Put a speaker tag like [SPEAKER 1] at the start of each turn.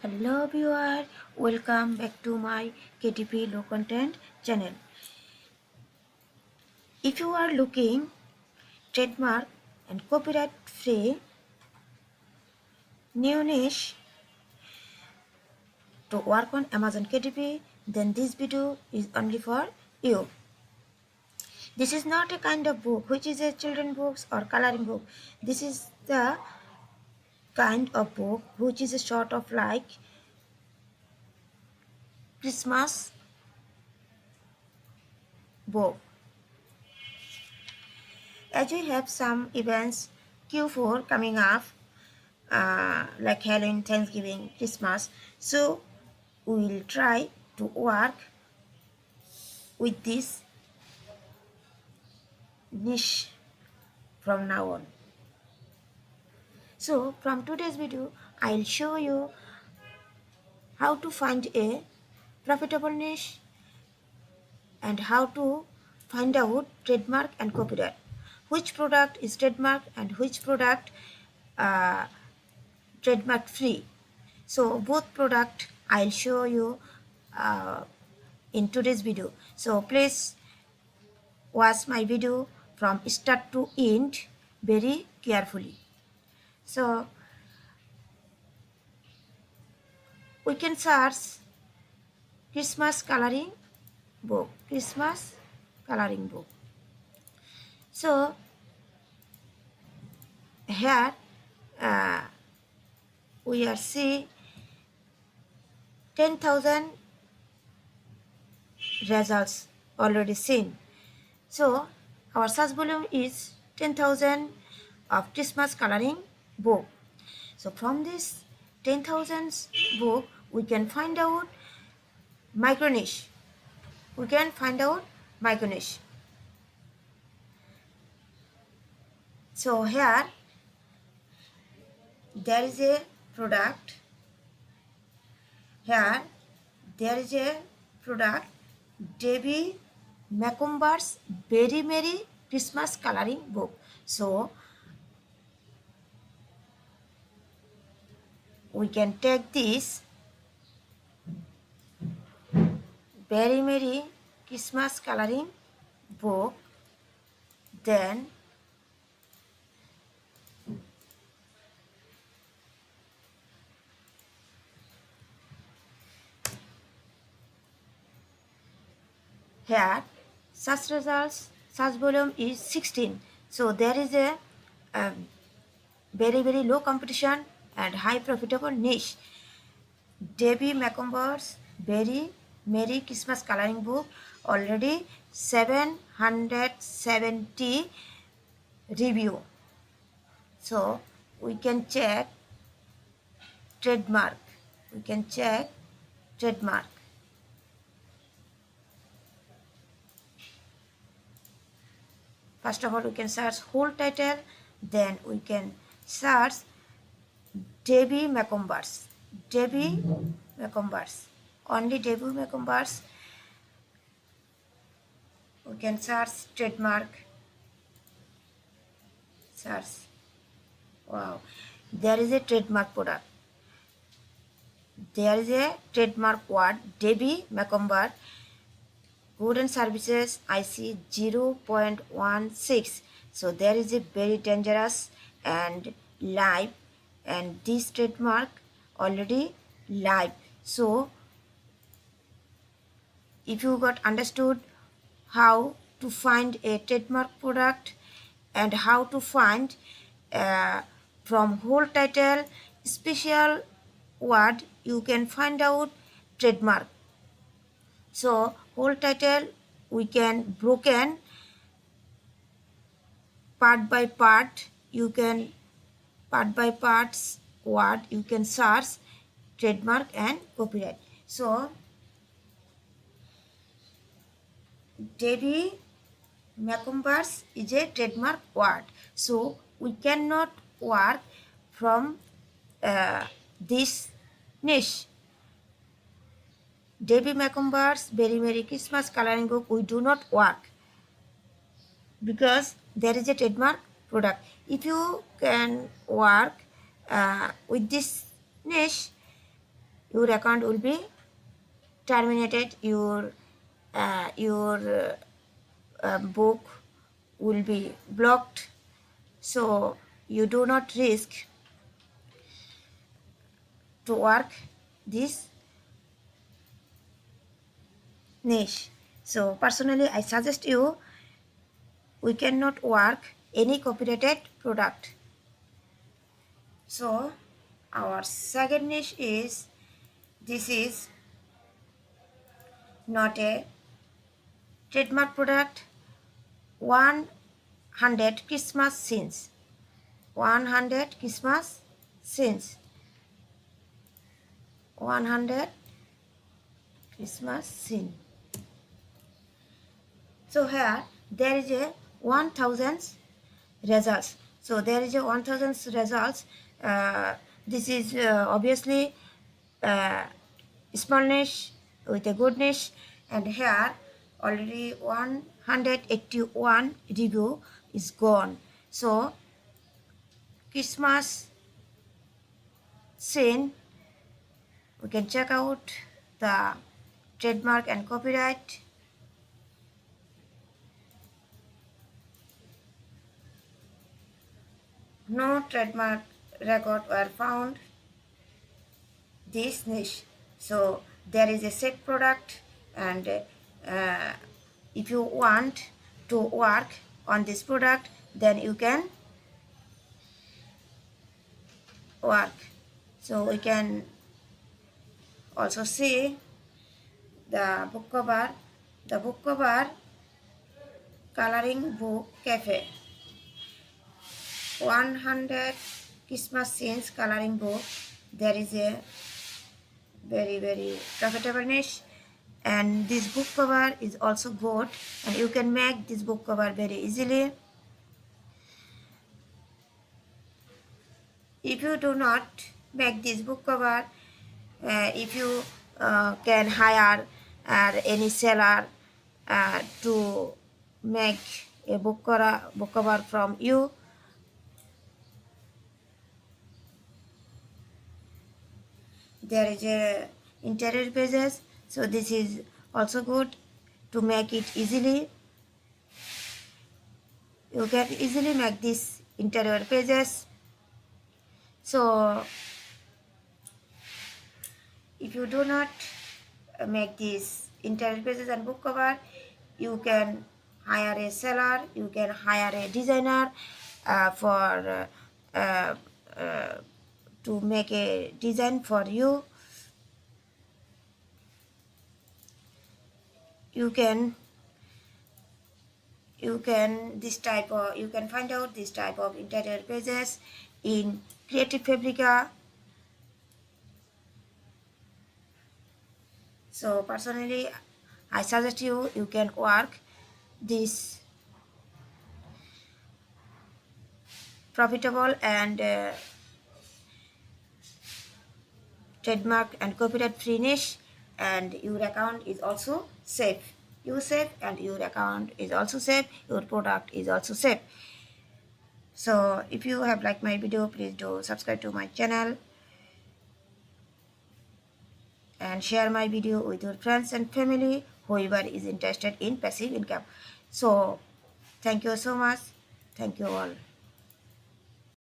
[SPEAKER 1] Hello viewer, welcome back to my KDP low content channel. If you are looking trademark and copyright free new niche to work on Amazon KDP, then this video is only for you. This is not a kind of book which is a children books or coloring book. This is the kind of book which is a sort of like Christmas book. As we have some events Q4 coming up, like Halloween, Thanksgiving, Christmas. So we will try to work with this niche from now on. So from today's video, I'll show you how to find a profitable niche and how to find out trademark and copyright. Which product is trademark and which product uh, trademark free. So both product I'll show you uh, in today's video. So please watch my video from start to end very carefully. So we can search Christmas coloring book. Christmas coloring book. So here we are see 10,000 results already seen. So our search volume is 10,000 of Christmas coloring book. So from this 10,000 book, we can find out micro niche. We can find out micro niche. So here there is a product. Here there is a product, Debbie Macomber's Very Merry Christmas coloring book. So we can take this Very Merry Christmas coloring book, then here search results, search volume is 16. So there is a very low competition and high profitable niche. Debbie Macomber's Very Merry Christmas coloring book, already 770 review. So we can check trademark. We can check trademark. First of all, we can search whole title, then we can search Debbie Macomber's. Debbie Macomber's. Only Debbie Macomber's. We can search trademark. Search. Wow. There is a trademark product. There is a trademark word, Debbie Macomber. Good and services I see 0.16. So there is a very dangerous and live, and this trademark already live. So if you got understood how to find a trademark product and how to find from whole title special word, you can find out trademark. So whole title we can broken part by part. You can part by parts word you can search trademark and copyright. So Debbie Macomber's is a trademark word. So we cannot work from this niche. Debbie Macomber's Very Merry Christmas coloring book, we do not work because there is a trademark product. If you can work with this niche, your account will be terminated, your book will be blocked. So you do not risk to work this niche. So personally, I suggest you, we cannot work any copyrighted product. So our second niche is, this is not a trademark product. 100 Christmas scenes. 100 Christmas scenes. 100 Christmas scene. So here there is a 1000 results. So there is a 1000 results. This is obviously small niche with a good niche, and here already 181 review is gone. So Christmas scene, we can check out the trademark and copyright. No trademark record were found this niche. So there is a safe product, and if you want to work on this product, then you can work. So we can also see the book cover. The book cover, coloring book cafe, 100 Christmas scenes coloring book. There is a very profitable niche, and this book cover is also good, and you can make this book cover very easily. If you do not make this book cover, if you can hire any seller to make a book cover from you. There is a interior pages, so this is also good to make it easily. You can easily make this interior pages. So if you do not make these interior pages and book cover, you can hire a seller, you can hire a designer for to make a design for you. You can find out this type of interior pages in Creative Fabrica. So personally, I suggest you can work this profitable and trademark and copyright free niche, and your account is also safe. You safe, and your account is also safe, your product is also safe. So if you have liked my video, please do subscribe to my channel and share my video with your friends and family, whoever is interested in passive income. So thank you so much. Thank you all.